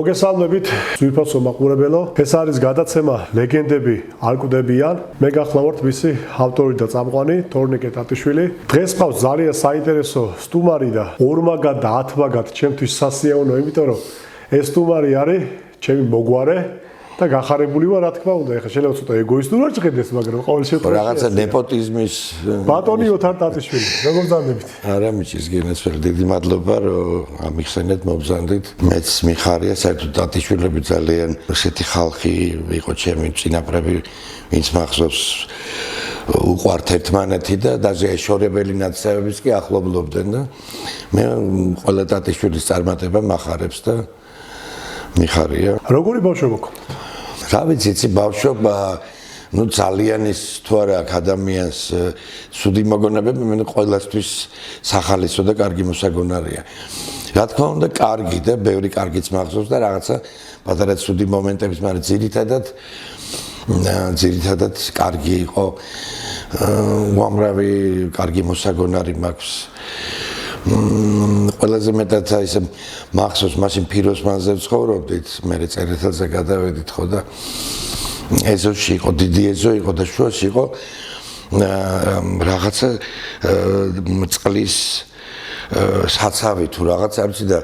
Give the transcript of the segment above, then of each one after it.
მოგესალმებით, ძვირფასო მაყურებელო. ეს არის გადაცემა ლეგენდები არ კვდებიან. მე გახლავართ მისი ავტორი და წამყვანი თორნიკე ტატიშვილი. დღეს ყავს ძალიან საინტერესო სტუმარი და ორმაგად და ათმაგად ჩემთვის სასიაოვნო, იმიტომ რომ ეს სტუმარი არის ჩემი მოგვარე და გახარებული ვარ, რა თქმა უნდა. ეხლა შეიძლება ცოტა ეგოისტურად ჭყიდეს, მაგრამ ყოველ შემთხვევაში რაღაცა ნეპოტიზმის ბატონი ოთარ ტატიშვილი. როგორ ძანებით? არა მიჩის გენესველი, დიდი მადლობა რომ ამიხსენეთ, მობზანდით. მეც მიხარია, საერთოდ ტატიშვილები ძალიან ესეთი ხალხი იყო ჩემი წინაპრები, ვინც მახსოვს უყვართ ერთმანეთი და დაზეშორებელი ნაცევებიც კი ახლობლობდნენ და მე ყველა ტატიშვილის წარმატება მახარებს და მიხარია. როგორი ბავშვობა გქონდა? რა ვიცი, იცი ბავშვობა, ну ძალიან ის თუ არა აქ ადამიანს სუდი მოგონებები, მე ყველასთვის სახალისო და კარგი მოსაგონარია. რა თქმა უნდა, კარგი და ბევრი კარგიც მახსოვს და რაღაცა პატარა სუდი მომენტების, მაგრამ ძირითადად კარგი იყო. უამრავი კარგი მოსაგონარი მაქვს. ყველაზე მეტად ისე მახსოვს მაშინ ფიროსმანზე ვცხოვრობდით, მე წერეთელზე გადავედით ხო და ეზოში იყო, დიდი ეზო იყო და შუაში იყო რაღაცა წყლის საცავი თუ რაღაც არ ვიცი და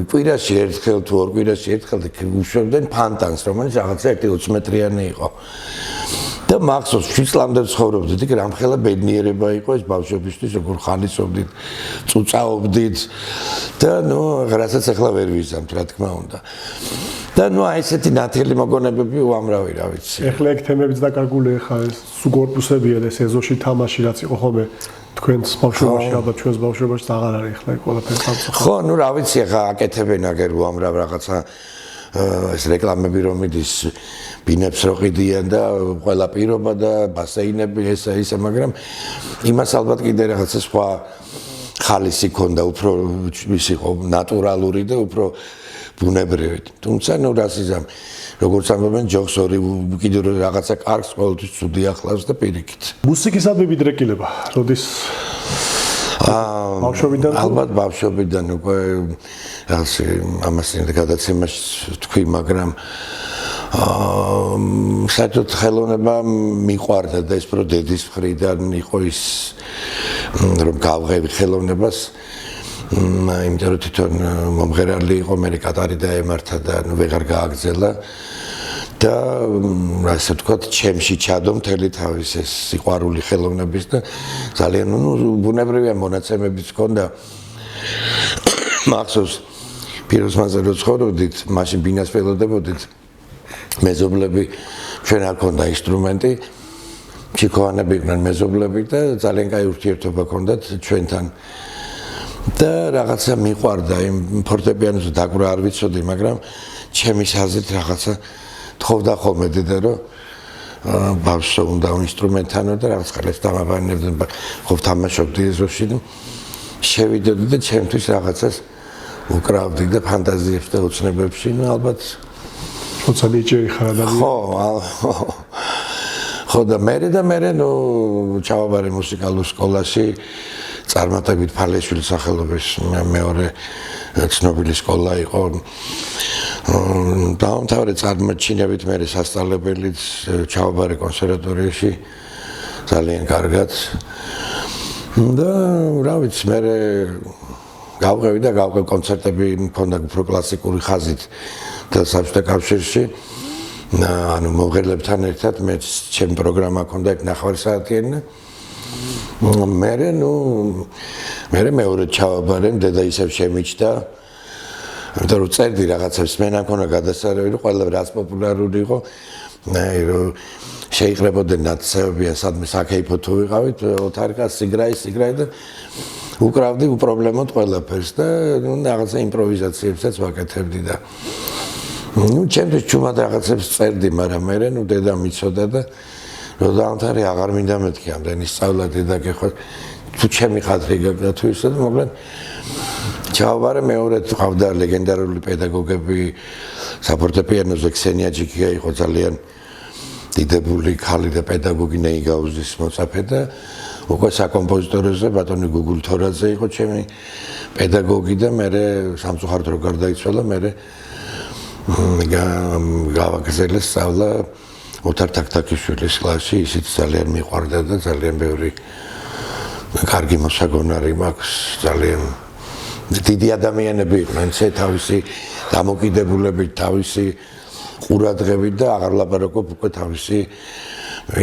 კვირაში ერთხელ თუ ორ კვირაში ერთხელ უშვებდნენ ფანტანს, რომელიც რაღაცა 1-20 მეტრიანი იყო. და მახსოვს 7 წლამდე ცხოვრობდით, იქ რამხელა ბედნიერება იყო ეს ბავშვებისთვის, როგორ ხალისობდით, წუწაობდით და ნუ რასაც ახლა ვერ ვიზამთ, რა თქმა უნდა. და ნუ აი ესეთი ნათელი მოგონებები უამრავი, რა ვიცი. ეხლა ეგ თემებიც დაკარგული ხა ეს სუგორპუსებია და ეს ეზოში თამაში რაც იყო ხოლმე თქვენს ბავშვობაში, ალბათ ჩვენს ბავშვობაშიც აღარ არის ეხლა ეგ ყველაფერი სამწუხაროდ. ხო, ნუ რა ვიცი, ახლა აკეთებენ აგერ უამრავ რაღაცა ეს რეკლამები რომ მიდის ბინებს რო ყიდიან და ყველა პირობა და ბასეინები ესა ისე, მაგრამ იმას ალბათ კიდე რაღაცა სხვა ხალისი ქონდა, უფრო ის იყო ნატურალური და უფრო ბუნებრივი. თუმცა ნუ რას იზამ, როგორც ამბობენ, ჯოხს ორი კიდე რაღაცა კარგს ყოველთვის ცუდი ახლავს და პირიქით. მუსიკისადმი დრეკილება, როდის ბავშვობიდან ალბათ ბავშვობიდან უკვე რაღაცა ამასთან გადაცემაში თქვი, მაგრამ საერთოდ ხელოვნება მიყვარდა და ეს პრო დედის მხრიდან იყო ის რომ გავღები ხელოვნებას, იმიტომ რომ თვითონ მომღერალი იყო, მე კატარი დაემართა და ვეღარ გააგზელა და ასე ვთქვათ, ჩემში ჩადო მთელი თავის ეს სიყვარული ხელოვნების და ძალიან ბუნებრივია მონაცემებიც ჰქონდა. მახსოვს ფიროსმანზე რო ცხოვრობდით, მაშინ ბინას ველოდებოდით, მეზობლები ჩვენ არ ქონდა ინსტრუმენტი, ჩიქოვანები იყვნენ მეზობლები და ძალიან კაი ურთიერთობა ჰქონდათ ჩვენთან. და რაღაცა მიყვარდა იმ ფორტეპიანოზე დაკვრა არ ვიცოდი, მაგრამ ჩემის აზრით რაღაცა თხოვდა ხოლმე დედა რომ ბავშვო უნდა ინსტრუმენტთანო და რაღაც ხელებს დამაბანებდნენ, ხო თამაშობდი ეზოში და შევიდოდი და ჩემთვის რაღაცას უკრავდი და ფანტაზიებს და ოცნებებში, ну ალბათ როცა ნიჭიერი ხარ ადამიანი. ხო და მე ნუ ჩავაბარე მუსიკალურ სკოლაში, წარმატებით ფალეშვილის სახელობის მეორე ცნობილი სკოლა იყო. დაამთავრე წარმატჩინებით მე სასწავლებელიც, ჩავაბარე კონსერვატორიაში ძალიან კარგად. და რა ვიცი, მე გავყევი და გავყევ კონცერტები მქონდა უფრო კლასიკური ხაზით და საბჭოთა კავშირში. ანუ მომღერლებთან ერთად მე ჩემი პროგრამა ჰქონდა ეგ ნახევარსაათიანი და მე მეორე ჩავაბარე, დედა ისევ შემიჩნდა. იმიტომ რომ წერდი რაღაცებს, მე მქონდა გადასარევი, რომ ყველა რაც პოპულარული იყო, რომ შეიყრებოდნენ ნაცევები, სადმე საკეიფო თუ ვიყავით, ოთარიკა სიგრაი და უკრავდი უპრობლემოდ ყველაფერს და რაღაცა იმპროვიზაციებსაც ვაკეთებდი და ჩემთვის ჩუმად რაღაცებს წერდი, მაგრამ მე დედა მიცოდა და რომ დაამთავრე აღარ მინდა მეთქი ამდენი სწავლა დედა გეხოთ თუ ჩემი ხათრი გაგდა თუ ისე და მოკლედ ჩავაბარე მეორე ყავდა ლეგენდარული პედაგოგები საფორტეპიანოზე ქსენია ჯიქია იყო ძალიან დიდებული ქალი და პედაგოგი ნეიგაუზის მოწაფე და უკვე საკომპოზიტოროზე ბატონი გუგულ თორაძე იყო ჩემი პედაგოგი და მე სამწუხაროდ რო გარდაიცვალა მე გავაგზავნე სწავლა ოთარ თაქთაქიშვილის კლასში ისიც ძალიან მიყვარდა და ძალიან ბევრი კარგი მოსაგონარი მაქვს ძალიან დიდი ადამიანები იყვნენ თავისი დამოკიდებულებით თავისი ყურადღებით და აღარ ლაპარაკობ უკვე თავისი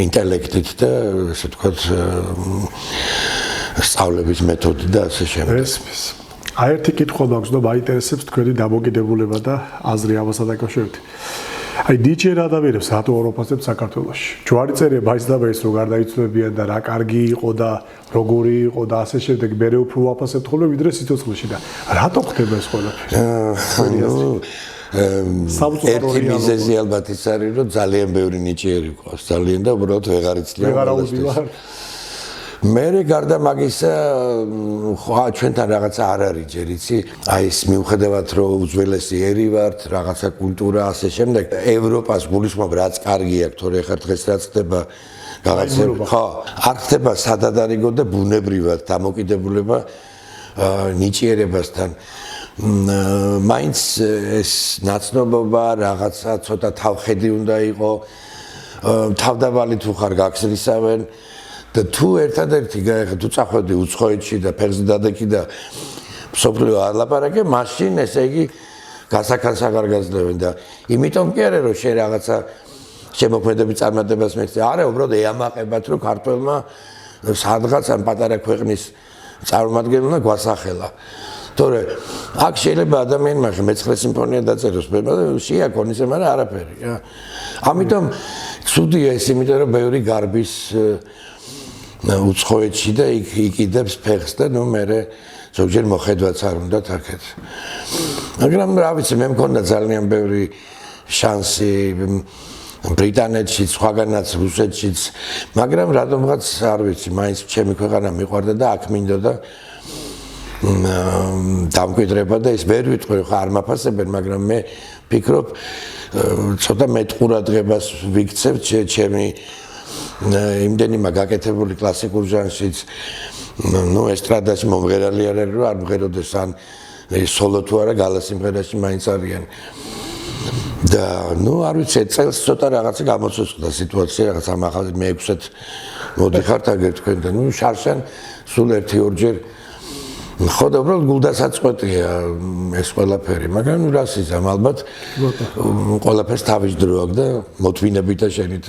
ინტელექტით და ასე ვთქვათ სწავლების მეთოდით და ასე შემდეგ. აი ერთი კითხვა მაქვს და მაინტერესებს თქვენი დამოკიდებულება და აზრი ამასთან დაკავშირებით. აი ნიჭიერ ადამიანებს რატო ოროფასებს საქართველოში? ჯვარი წერია მაინც რომ გარდაიცვალებიან და რა კარგი იყო და როგორი იყო და ასე შემდეგ მე უფრო ვაფასებთ ხოლმე ვიდრე სიცოცხლეში და რატო ხდება ეს ყველაფერი? ერთი მიზეზი ალბათ ის არის რომ ძალიან ბევრი ნიჭიერი ყავს ძალიან და უბრალოდ ვეღარ იცლიან მე გარდა მაგისა ჩვენთან რაღაცა არ არის ჯერ იცი აი ეს მიუხედავად რომ უძველესი ერი ვართ რაღაცა კულტურა ასე შემდეგ ევროპას გულისხმობ რაც კარგი აქვს თორე ხარ დღეს რაც ხდება რაღაცა ხო არ ხდება სადადარიგო და ბუნებრივად დამოკიდებულება ნიჭიერებასთან მაინც ეს ნაცნობობა რაღაცა ცოტა თავხედი უნდა იყოს თავდაბალი თუ ხარ გაგზრისავენ და თუ ერთადერთი თუ წახვედი უცხოეთში და ფეხზე დადექი და სოფლიო არ ლაპარაკე მაშინ ესე იგი გასაქანს აღარ გაძლევენ და იმიტომ კი არა რომ შენ რაღაცა შემოქმედების წარმატებას მეხსე არა უბრალოდ ეამაყებათ რომ ქართველმა სადღაც ამ პატარა ქვეყნის წარმომადგენელმა გვასახელა თორე აქ შეიძლება ადამიანმა მე-9 სიმფონია დაწეროს შეაქონოს მაგრამ არაფერი ამიტომ ცუდია ეს იმიტომ რომ ბევრი გარბის უცხოეთში და იქ იყიდებს ფეხს და ნუ მე ზოგჯერ მოხედვაც არ უნდა თაქეთ მაგრამ რა ვიცი მე მქონდა ძალიან ბევრი შანსი ბრიტანეთში სხვაგანაც რუსეთშიც მაგრამ რატომღაც არ ვიცი მაინც ჩემი ქვეყანა მიყვარდა და აქ მინდოდა დამკვიდრება და ის ვერ ვიტყვი ხა არ მაფასებენ მაგრამ მე ვფიქრობ ცოტა მეტ ყურადღებას ვიქცევ ჩემი იმდენიმა გაკეთებული კლასიკურ ჟანრშიც ნუ ესტრადაში მომღერალი არ არის რომ არ მღეროდეს ან სოლო თუ არა გალასიმღერაში მაინც არიან და ნუ არ ვიცი წელს ცოტა რაღაცა გამოცოცხლდა სიტუაცია რაღაც ამ ახალ მე-6-ად მოდიხართ აგერ თქვენ და ნუ შარშან სულ 1-2 ხო და უბრალოდ გულდასაწყვეტია ეს ყველაფერი მაგრამ ნუ რას იზამ ალბათ ყველაფერს თავის დრო აქვს და მოთვინებით და შენით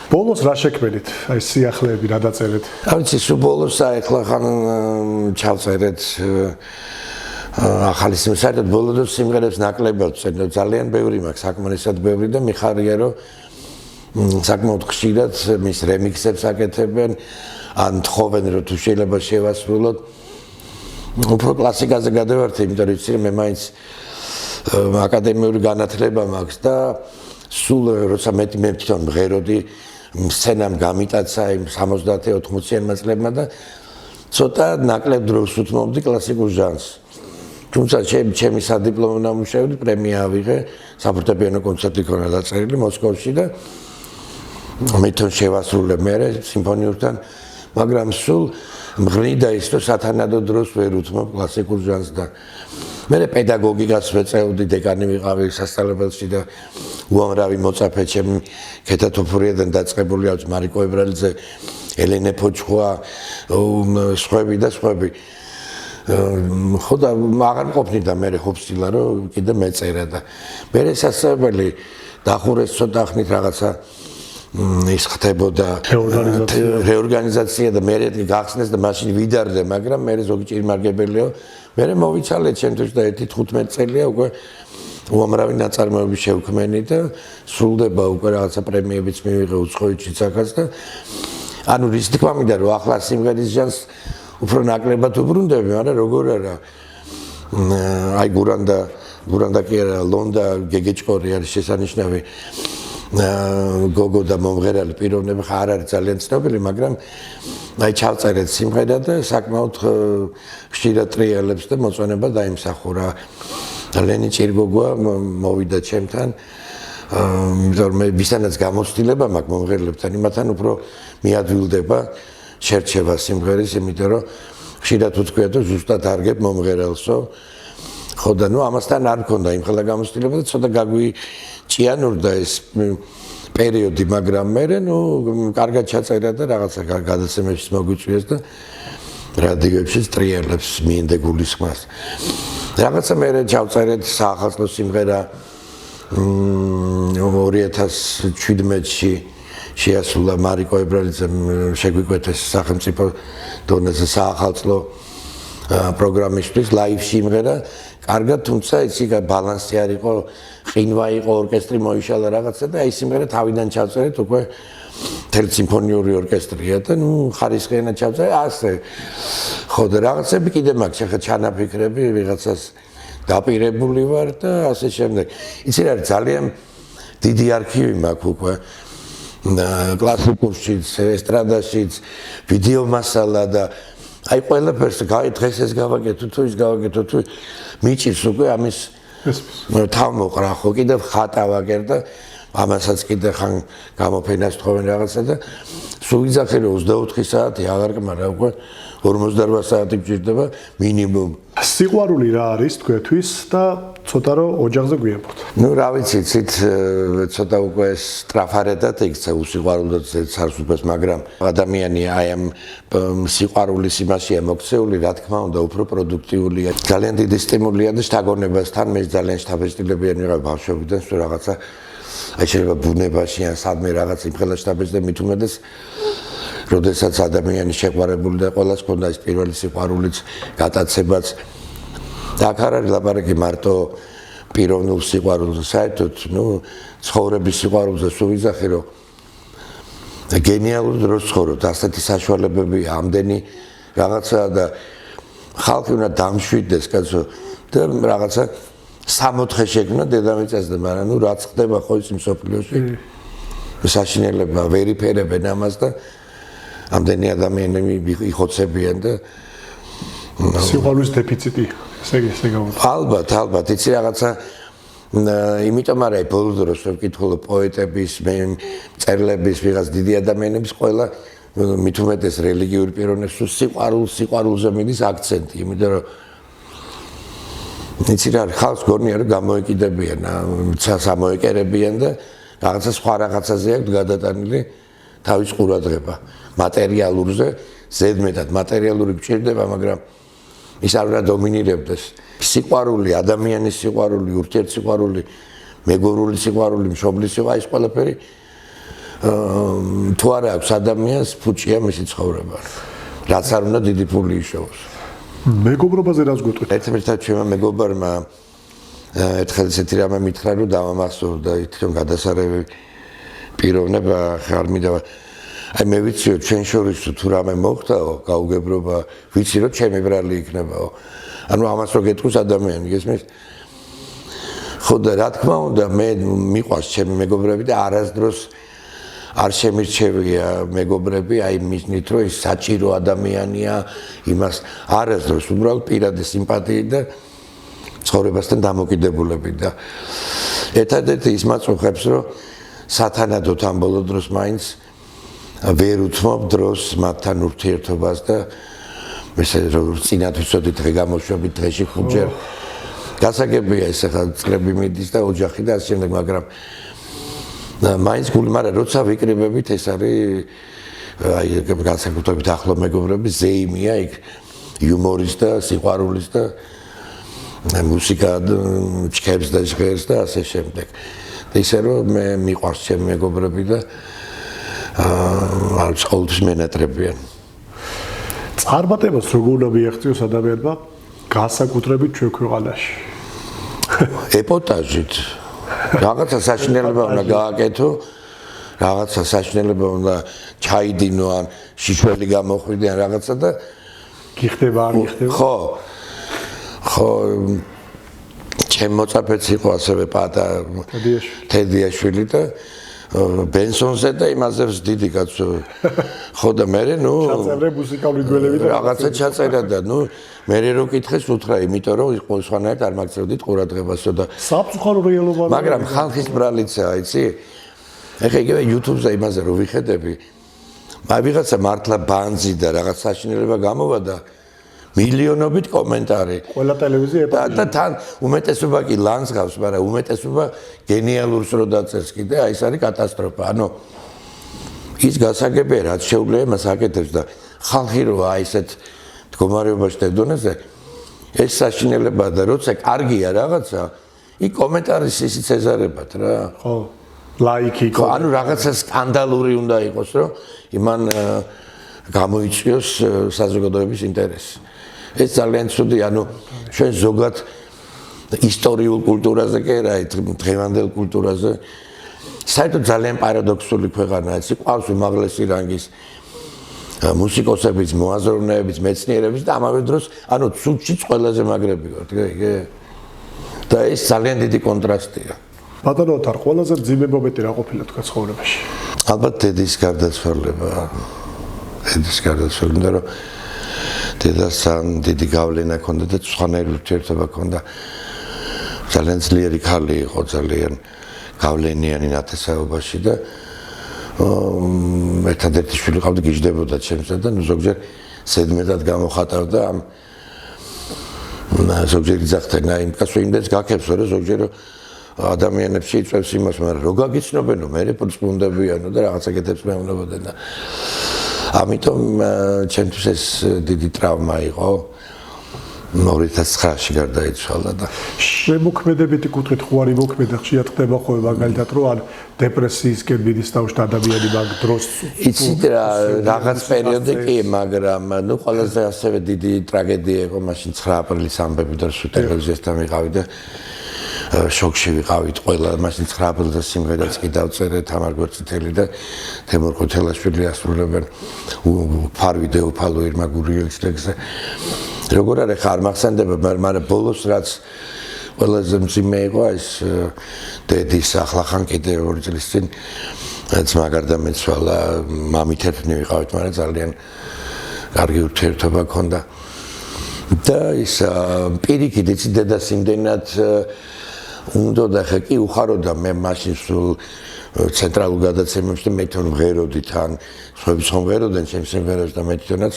ბოლოს რა შექმნით აი სიახლეები რა დაწერეთ არ ვიცი სულ ბოლოს ახლა ხან ჩავწერეთ ახალი სიმღერა ბოლოს სიმღერებს ნაკლებად ვწერთ ძალიან ბევრი მაქვს საკმარისად ბევრი და მიხარია რომ საკმაოდ ხშირად მის რემიქსებს აკეთებენ ან თხოვენ რომ თუ შეიძლება შევასრულოთ უფრო კლასიკაზე გადავართ იმიტომ რომ იცი მე მაინც აკადემიური განათლება მაქვს და სულ როცა მე თვითონ მღეროდი სცენამ გამიტაცა იმ 70-80-იანმა წლებმა და ცოტა ნაკლებ დროს უთმობდი კლასიკურ ჟანრს თუმცა ჩემი სადიპლომო ნამუშევრით პრემია ავიღე საფორტეპიანო კონცერტი ქონა დაწერილი მოსკოვში და მე თვითონ შევასრულე მე სიმფონიურთან მაგრამ სულ მღრიდა ის რომ სათანადო დროს ვერ უთმობ კლასიკურ ჟანრს და მე პედაგოგიკას ვეწეოდი დეკანი ვიყავი სასწავლებელში და უამრავი მოწაფე ჩემი ქეთათოფურიადან დაწყებული აქვს მარიკო ებრალიძე ელენე ფოჩხუა სხვები და სხვები ხო და აღარ მყოფნიდა მე ხობსილა რომ კიდე მეწერა და მე სასწავლებელი დახურეს ცოტა ხნით რაღაცა ის ხდებოდა რეორგანიზაცია და მე გახსნეს და მაშინ ვიდარდე მაგრამ მე ზოგი ჭირმარგებელიო მე მოვიცალე ჩემთვის და 1-15 წელია უკვე უამრავი ნაწარმოები შევქმენი და სრულდება უკვე რაღაცა პრემიებიც მივიღე უცხოეთში ცაკაც და ანუ რის თქმა მინდა რომ ახლა სიმღერის ჟანრს უფრო ნაკლებად უბრუნდები მაგრამ როგორ არა აი გურანდა კი არა ლონდა გეგეჭკორი არის შესანიშნავი გოგო და მომღერალი პიროვნები ხარ არის ძალიან ცნობილი მაგრამ აი ჩავწერეთ სიმღერა და საკმაოდ ხშირად ტრიალებს და მოწონება დაიმსახურა ლენი ჭირგოგოა მოვიდა ჩემთან იმიტომ მე ვისთანაც გამოცდილება მაქვს მომღერლებთან, იმათთან უფრო მიადვილდება შერჩევა სიმღერის, იმიტომ რომ ხშირად ვთქვია, რომ ზუსტად არგებ მომღერალსო. ხო და ნუ ამასთან არ მქონდა იმხელა გამოცდილება და ცოტა გაგვიჭიანურდა ეს პერიოდი, მაგრამ მე ნუ კარგად ჩაწერა და რაღაცა გადაცემებში მოგვიწვიეს და რადიოებში ტრიალებს მიენდე გულისხმას. რაღაცა მე ჩავწერეთ საახალწლო სიმღერა 2017-ში შეასრულა მარიკო ებრალიძემ შეგვიკვეთეს სახელმწიფო დონეზე საახალწლო პროგრამისთვის ლაივში იმღერა. კარგად, თუმცა იცი ბალანსი არ იყო, ყინვა იყო, ორკესტრი მოიშალა რაღაცა და აი სიმღერა თავიდან ჩავწერეთ უკვე მთელი სიმფონიური ორკესტრია და ნუ ხარისხიანად ჩავწერე ასე. ხო და რაღაცები კიდე მაქვს ახლა ჩანაფიქრები, ვიღაცას დაპირებული ვარ და ასე შემდეგ. იცი რა ძალიან დიდი არქივი მაქვს უკვე კლასიკურშიც, ესტრადაშიც, ვიდეო მასალა და აი ყველაფერს დღეს ეს გავაკეთო თუ ის გავაკეთო თუ მიჭირს უკვე ამის თავმოყრა ხო კიდევ ხატა ვაგერ და ამასაც კიდე ხან გამოფენას თხოვენ რაღაცა და სულ ვიძახე რომ 24 საათი აღარ კმარა უკვე 48 საათი გჭირდება მინიმუმ. სიყვარული რა არის თქვენთვის და ცოტა რომ ოჯახზე გვიებოთ. ნუ რა ვიცი, ცით ცოტა უკვე სტრაფარედად იქცა უსიყვარულოდ სარსულფეს, მაგრამ ადამიანი აი ამ სიყვარულის იმაშია მოქცეული, რა თქმა უნდა, უფრო პროდუქტიულია. ძალიან დიდი სტიმულია და შთაგონებასთან მე ძალიან შთაბეჭდილებიანი ვიყავ ბავშვობიდან, რომ რაღაცა აი შეიძლება ბუნებაში ან სადმე რაღაც იმხელა შთაბეჭდა მით უმეტეს როდესაც ადამიანი შეყვარებული და ყველას ქონდა ის პირველი სიყვარულიც, გატაცებაც. და აქ არ არის ლაპარაკი მარტო პიროვნულ სიყვარულზე, საერთოდ, ნუ ცხოვრების სიყვარულზე სულ ვიძახი, რომ გენიალურ დროს ცხოვრობთ, ასეთი საშუალებები, ამდენი რაღაცა და ხალხი უნდა დამშვიდდეს, კაცო, და რაღაცა 60 შექმნა დედამიწაზე და მაგრამ ნუ რაც ხდება ხო ის მსოფლიოში. საშინელება ვერიფერებენ ამას და ამდენი ადამიანები იხოცებიან და სიყვარულის დეფიციტი ესე გამოდის. ალბათ, იცი რაღაცა იმიტომ არა ბოლო დროს ვკითხულობ პოეტების, მწერლების, ვიღაც დიდი ადამიანების ყველა მით უმეტეს რელიგიური პიროვნების სიყვარულზე მიდის აქცენტი, იმიტომ რომ იცი რა ხალხს გონია რომ გამოეკიდებიან, სამოეკერებიან და რაღაცა სხვა რაღაცაზე აქვს გადატანილი თავის ყურადღება. მატერიალურზე ზედმეტად მატერიალური გჭირდება, მაგრამ ის არ უნდა დომინირებდეს. სიყვარული, ადამიანის სიყვარული, ურთიერთსიყვარული, მეგობრული სიყვარული, მშობლის სიყვარული, ეს ყველაფერი თუ არა აქვს ადამიანს, ფუჭია მისი ცხოვრება. რაც არ უნდა დიდი ფული იშოვოს. მეგობრობაზე რას გვეტყვით? ერთმანეთთან ჩვენმა მეგობარმა ერთხელ ესეთი რამე მითხრა, რომ დავამახსოვრდა თვითონ გადასარევი პიროვნება, ხარ მინდა აი მე ვიციო ჩვენ შორის თუ რამე მოხდაო, გაუგებრობა, ვიცი რომ ჩემი ბრალი იქნებაო. ანუ ამას რო გეტყვის ადამიანი, გესმის? ხო და რა თქმა უნდა, მე მიყვარს ჩემი მეგობრები და არასდროს არ შემირჩევია მეგობრები, აი მისნით რომ ის საჭირო ადამიანია, იმას არასდროს უბრალოდ პირადი სიმპათიით და ცხოვრებასთან დამოკიდებულებით და ერთადერთი ის მაწუხებს, რომ სათანადოდ ამ ბოლო დროს მაინც ვერ უთმობ დროს მათთან ურთიერთობას და ესე როგორც წინათ ვიცოდით დღე გამოშვებით დღეში 5 ჯერ გასაგებია ეს ახლა წლები მიდის და ოჯახი და ასე შემდეგ, მაგრამ მაინც გული, მაგრამ როცა ვიკრიბებით ეს არის აი განსაკუთრებით ახლო მეგობრები, ზეიმია იქ იუმორის და სიყვარულის და მუსიკა ჩქებს და ჟღერს და ასე შემდეგ. ისე რომ მე მიყვარს ჩემი მეგობრები და არ ყოველთვის მენატრებიან. წარმატებას როგორ უნდა მიაღწიოს ადამიანმა განსაკუთრებით ჩვენ ქვეყანაში? ეპოტაჟით. რაღაცა საშინელება უნდა გააკეთო, რაღაცა საშინელება უნდა ჩაიდინო ან შიშველი გამოხვიდე ან რაღაცა და გიხდება არ გიხდება? ხო ჩემ მოწაფეც იყო ასევე პატა თედიაშვილი და ბენსონზე და იმაზე დიდი კაცო ხო და მე ნუ ჩაწერე მუსიკალური გველები და რაღაცა ჩაწერა და ნუ მე რო კითხეს უთხრა იმიტომ რომ სხვანაირად არ მაგცევდით ყურადღებასო და საფრთხო რეალობა მაგრამ ხალხის ბრალიცაა იცი ეხა იგივე YouTube-ზე იმაზე რო ვიხედები აი ვიღაცა მართლა ბანძი და რაღაც საშინელება გამოვა და მილიონობით კომენტარი ყველა ტელევიზია და თან უმეტესობა კი ლანს გავს, მაგრამ უმეტესობა გენიალურს რო დაწერს კიდე, აი ეს არის კატასტროფა. ანუ ის გასაგებია, რაც შეუძლია მას აკეთებს და ხალხი რო აი ესეთ მდგომარეობაში დედონეზე ეს საშინელება და როცა კარგია რაღაცა, იქ კომენტარის ისიც ეზარებათ რა. ხო. ლაიქი ხო, ანუ რაღაცა სკანდალური უნდა იყოს, რომ იმან გამოიწვიოს საზოგადოების ინტერესი. ეს ძალიან ცუდი, ანუ ჩვენ ზოგად ისტორიულ კულტურაზე კი არა, დღევანდელ კულტურაზე საერთოდ ძალიან პარადოქსული ქვეყანაა, ეს ყავს უმაღლესი რანგის მუსიკოსების, მოაზროვნეების, მეცნიერების და ამავე დროს, ანუ ცუდშიც ყველაზე მაგრები ვართ, კი? და ეს ძალიან დიდი კონტრასტია. ბატონო თარ, ყველაზე მძიმე მომენტი რა ყოფილა თქვენ ცხოვრებაში? ალბათ დედის გარდაცვალება. დედის გარდაცვალება, რომ დედასთან დიდი გავლენა ჰქონდა და სხვანაირი ურთიერთობა ჰქონდა. ძალიან ძლიერი ქალი იყო, ძალიან გავლენიანი ნათესაობაში და ერთადერთი შვილი ყავდა, გიждდებოდა ჩემსა და ზოგჯერ ზედმეტად გამოხატავდა ამ ზოგჯერ იძახდნენ, აი იმას იმდენს გაქებსო, რომ ზოგჯერ ადამიანებში იწვევს იმას, მაგრამ რო გაგიცნობენო, მე რეპორტსკუნდებიანო და რაღაცა კეთებს მეუბნებოდნენ და ამიტომ ჩემთვის ეს დიდი ტრავმა იყო. 2009-ში გარდაიცვალა და შემოქმედებითი კუთხით ხო არის მოქმედა ხშირად ხდება ხო მაგალითად რომ ან დეპრესიისკენ მიდის თავში ადამიანი მაგ დროს იცით რა რაღაც პერიოდი კი მაგრამ ნუ ყველაზე ასევე დიდი ტრაგედია იყო მაშინ 9 აპრილის ამბები და სულ ტელევიზიასთან ვიყავი და შოკში ვიყავით ყველა მაშინ 9 აპრილზე სიმღერაც კი დავწერე თამარ გვერდწითელი და თემურ ქუთელაშვილი ასრულებენ ფარვიდე უფალო ირმა გურიელის ტექსტზე როგორ არის ხარ მახსენდება მაგრამ ბოლოს რაც ყველაზე მძიმე იყო ეს დედის ახლახან კიდე 2 წლის წინ ძმა გარდამეცვალა მამით ერთნი ვიყავით მაგრამ ძალიან კარგი ურთიერთობა ჰქონდა და ის პირიქით იცი დედას იმდენად უნდა და ხა კი უხაროდა მე მაშინ სულ ცენტრალურ გადაცემებში მე თვითონ ვღეროდი თან სხვაები ვღეროდნენ ჩემს სიმღერებს და მე თვითონაც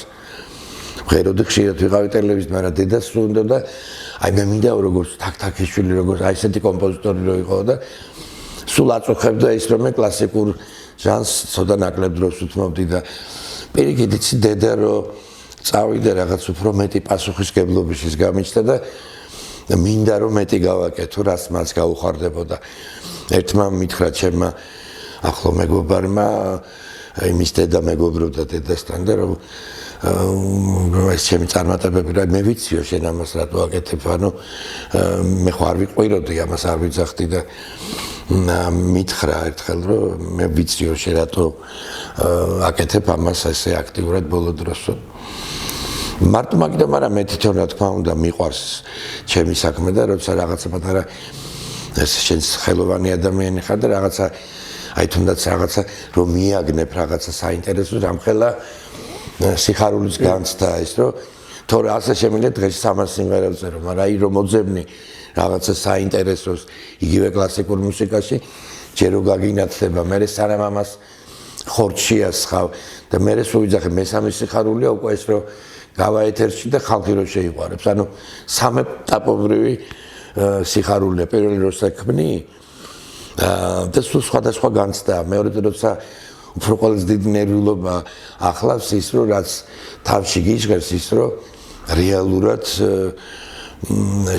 ვღეროდი ხშირად ვიყავი ტელევიზიაში მაგრამ დედას სულ უნდა და აი მე მინდა როგორც თაქთაქიშვილი როგორც აი ესეთი კომპოზიტორი რო იყო და სულ აწუხებდა ის რომ მე კლასიკურ ჟანრს ცოტა ნაკლებ დროს უთმობდი და პირიქით იცი დედა რო წავიდა რაღაც უფრო მეტი პასუხისგებლობის გამიჩნდა და მინდა რომ მეტი გავაკეთო რაც მას გაუხარდებოდა ერთმა მითხრა ჩემმა ახლო მეგობარმა იმის დედა მეგობრობდა დედასთან და რომ ეს ჩემი წარმატებები რა მე ვიციო შენ ამას რატო აკეთებ ანუ მე ხო არ ვიყვიროდი ამას არ ვიძახდი და მითხრა ერთხელ რომ მე ვიციო შენ რატო აკეთებ ამას ესე აქტიურად ბოლო დროს მარტო მაგდა მაგრამ მე თვითონ რა თქმა უნდა მიყვარს ჩემი საქმე და როცა რაღაცა პატარა ეს შენს ხელოვანი ადამიანი ხარ და რაღაცა აი თუნდაც რაღაცა რომ მიაგნებ რაღაცა საინტერესო რამხელა სიხარულის განცდა ის რომ თორე ასე შემიძლია დღეს 300 სიმღერას წერო მაგრამ აი რომ მოძებნი რაღაცა საინტერესოს იგივე კლასიკურ მუსიკაში ჯერ რო გაგინათლება მე სანამ ამას ხორცში ასხავ და მე სულ ვიძახე მესამე სიხარულია უკვე ეს რომ გავაეთერში და ხალხი რო შეიყვარებს ანუ სამეტაპობრივი სიხარულია პირველი რო საქმნი და სულ სხვადასხვა განცდა მეორე როცა უფრო ყველაზე დიდი ნერვიულობა ახლავს ის რომ რაც თავში გიჟღერს ის რომ რეალურად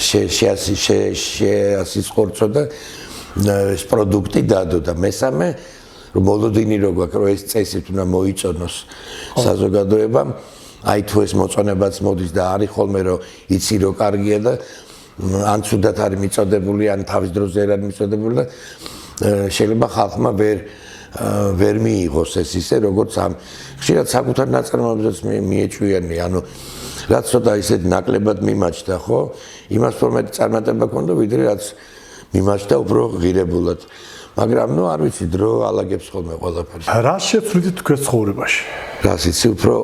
შეასისხორცო და ეს პროდუქტი დადო და მესამე რომ მოლოდინი რო გვაქვს რომ ეს წესით უნდა მოიწონოს საზოგადოებამ აი თუ ეს მოწონებაც მოდის და არის ხოლმე რომ იცი რომ კარგია და ან თუდად არის მიწოდებული ან თავის დროზე არ არის მიწოდებული და შეიძლება ხალხმა ვერ მიიღოს ეს ისე როგორც ამ ხშირად საკუთარ ნაწარმოებებს მიეჭვიანი ანუ რაც ცოტა ისეთ ნაკლებად მიმაჩნდა ხო იმას რომ მეტი წარმატება ქონდა ვიდრე რაც მიმაჩნდა უფრო ღირებულად მაგრამ ნუ არ ვიცი დრო ალაგებს ხოლმე ყველაფერს. რა შეცვლით თქვენ ცხოვრებაში? რას იცი უფრო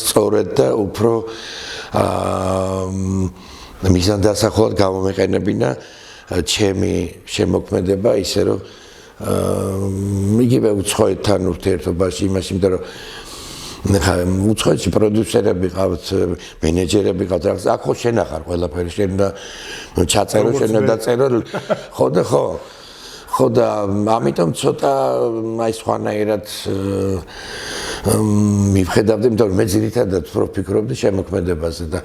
სწორედ და უფრო მიზანდასახლად გამომეყენებინა ჩემი შემოქმედება ისე რომ იგივე უცხოეთთან ურთიერთობაში იმაში, იმიტომ რომ ხა უცხოეთში პროდიუსერები ყავთ, მენეჯერები ყავთ, რაღაც აქ ხო შენახარ ყველაფერი, შენ და ჩაწერო, შენ და დაწერო, ხო და ამიტომ ცოტა აი სხვანაირად მივხედავდი, იმიტომ რომ მე ძირითადად ვფიქრობდი შემოქმედებაზე და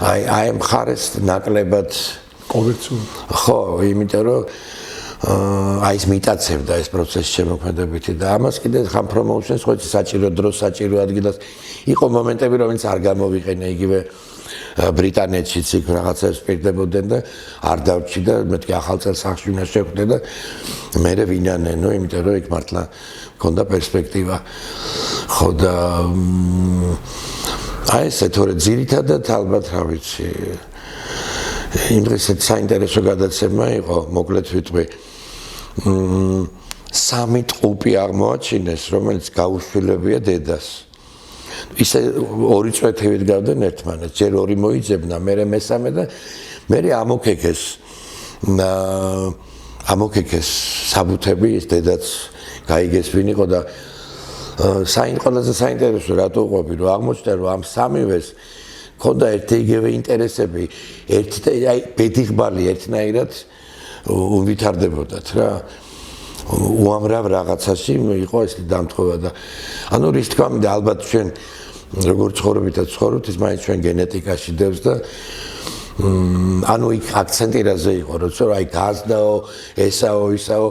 აი ამ მხარეს ნაკლებად კომერციული. ხო, იმიტომ რომ აი ეს მიტაცებდა ეს პროცესი შემოქმედებითი და ამას კიდე ხამ პრომოუშენს ხო საჭირო დროს, საჭირო ადგილას იყო მომენტები, რომელიც არ გამოვიყენე იგივე ბრიტანეთშიც იქ რაღაცებს პირდებოდნენ და არ დავრჩი და მეთქი ახალ წელს სახში უნდა შევხვდე და მე ვინანენო, იმიტომ რომ იქ მართლა მქონდა პერსპექტივა. ხო და აი ესე თორე ძირითადად ალბათ რა ვიცი იმ დღესაც საინტერესო გადაცემა იყო, მოკლედ ვიტყვი. 3 ტყუპი აღმოაჩინეს, რომელიც გაუშვილებია დედას. ისე 2 წვეთივით გავდნენ ერთმანეთს, ჯერ 2 მოიძებნა, მერე მესამე და მერე ამოქეკეს საბუთები, ის დედაც გაიგეს ვინ იყო და ყველაზე საინტერესო რატო უყვები, რომ აღმოჩნდა, რომ ამ 3-ვეს ქონდა ერთი იგივე ინტერესები, აი ბედიღბალი ერთნაირად უვითარდებოდათ რა. უამრავ რაღაცაში იყო ეს დამთხოვა და ანუ რის თქმა უნდა ალბათ ჩვენ როგორც ცხოვრობითაც ცხოვრობთ, ის მაინც ჩვენ გენეტიკაში დევს და ანუ იქ აქცენტი რაზე იყო, რომ აი გაზდაო, ესაო, ისაო,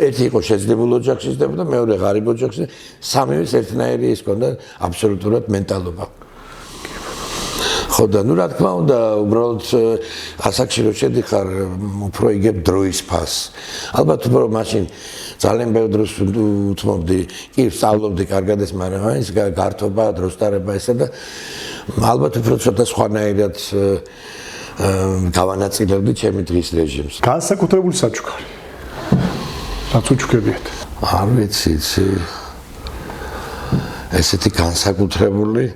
ერთი იყო შეძლებულ ოჯახში და მეორე ღარიბ ოჯახში, 3-ვის ერთნაირი ის ქონდა აბსოლუტურად მენტალობა. ხო და ნუ რა თქმა უნდა უბრალოდ ასაკში რო შედიხარ უფრო იგებ დროის ფასს. ალბათ უფრო მაშინ ძალიან ბევრ დროს უთმობდი, კი სწავლობდი კარგად ეს, მაგრამ ის გართობა, დროსტარება ესა და ალბათ უფრო ცოტა სხვანაირად გავანაწილებდი ჩემი დღის რეჟიმს. განსაკუთრებული საჩუქარი. რაც უჩუქებიათ. არ ვიცი, ესეთი განსაკუთრებული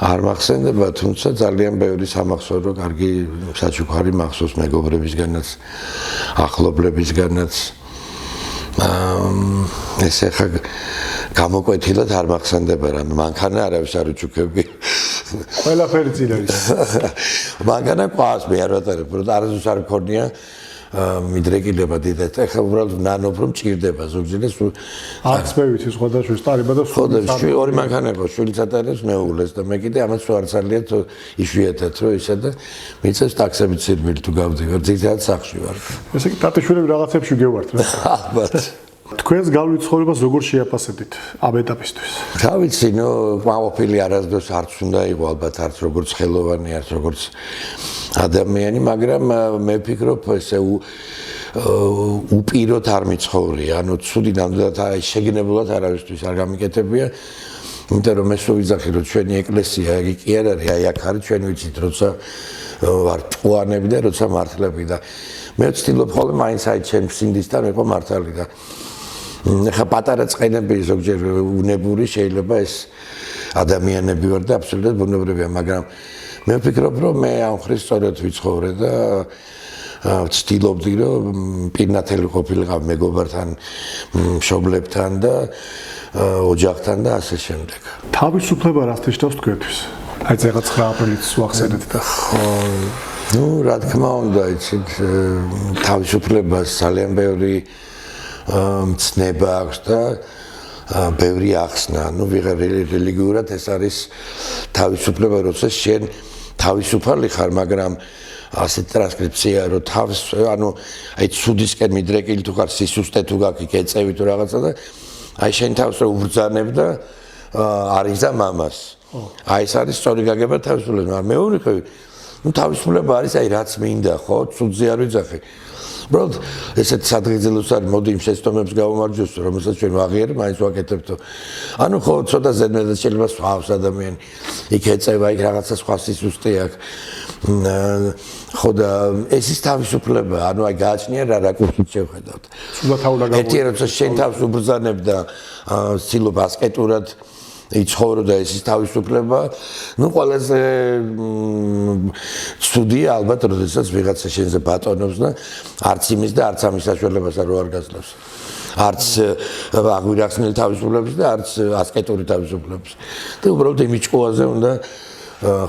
არ მახსენდება, თუმცა ძალიან ბევრი სამახსოვრო კარგი საჩუქარი მახსოვს მეგობრებისგანაც, ახლობლებისგანაც. ესე ხა გამოკვეთილად არ მახსენდება რა, მანქანა არავის არ უჩუქები. ყველაფერი წინ არის. მანქანა ყავს მე არ ვატარებ, პროტა არასდროს არ მქონია მიდრეკილება დიდად. ეხლა უბრალოდ ნანობ რომ ჭირდება ზოგჯერს. არც მე ვიცი სხვადასხვა სტარება და ხო და 2 მანქანა იყო, შვილიც ატარებს მეუღლეს და მე კიდე ამას არ ძალიან იშვიათად რომ ისა და მიწევს ტაქსებით სირბილი თუ გავდივარ, ძირითადად სახში ვარ. ესე იგი ტატიშვილები რაღაცებში გევართ რა. ალბათ. თქვენს გავლით ცხოვრებას როგორ შეაფასებთ ამ ეტაპისთვის? რა ვიცი, ნუ ყოფილი არასდროს არც უნდა იყო ალბათ არც როგორც ხელოვანი, არც როგორც ადამიანი, მაგრამ მე ვფიქრობ ესე უპიროთ არ მიცხოვრია, ანუ ცუდი ნამდვილად შეგნებულად არავისთვის არ გამიკეთებია. იმიტომ რომ მე სულ ვიძახი რომ ჩვენი ეკლესია იგი კი არ არის, აი აქ არის ჩვენ ვიცით როცა ვარ ტყუანები და როცა მართლები და მე ვცდილობ ხოლმე მაინც აი ჩემს სინდისთან ვიყო მართალი და ხა პატარა წყენები ზოგჯერ უნებური შეიძლება ეს ადამიანები ვარ და აბსოლუტურად ბუნებრივია, მაგრამ მე ვფიქრობ რომ მე ამ ხრის სწორად ვიცხოვრე და ვცდილობდი რომ პირნათელი ყოფილიყავ მეგობართან, მშობლებთან და ოჯახთან და ასე შემდეგ. თავისუფლება რას ნიშნავს თქვენთვის? აი წეგა 9 აპრილს ვახსენეთ და ხო, ნუ რა თქმა უნდა, იცით, თავისუფლებას ძალიან ბევრი მცნება აქვს და ბევრი ახსნა. ნუ ვიღარ რელიგიურად ეს არის თავისუფლება, როცა შენ თავისუფალი ხარ, მაგრამ ასეთ ტრანსკრიფცია რომ ანუ აი ცუდისკენ მიდრეკილი თუ ხარ, სისუსტე თუ გაქვს, ეწევი თუ რაღაცა და აი შენ თავს რო უბრძანებ და არიზა მამას. აი ეს არის სწორი გაგება თავისუფლება, მაგრამ მეორე ხო ნუ თავისუფლება არის აი რაც მინდა, ხო, ცუდზე არ ვიძახი. უბრალოდ ესეთ სადღეღილოს არის, მოდი იმ შეცდომებს გავუმარჯვოს, რომელსაც ჩვენ ვაღიარებ, მაინც ვაკეთებთო. ანუ ხო, ცოტა ზედმეტად შეიძლება სვავს ადამიანი. იქ ეწევა, იქ რაღაცა სხვა სისუსტე აქვს. ხო და ეს ის თავისუფლება, ანუ აი გააჩნია რა რაკურსით შევხედავთ. ერთი როცა შენ თავს უბრძანებ და ცდილობ ასკეტურად იცხოვრო და ეს ის თავისუფლება, ну ყველაზე ცუდია ალბათ, როდესაც ვიღაცა შენზე ბატონობს და არც იმის და არც ამის საშუალებას არ უარგაზნავს. არც აგვირახსნილი თავისუფლების და არც ასკეტური თავისუფლების. და უბრალოდ იმიჭკუაზე უნდა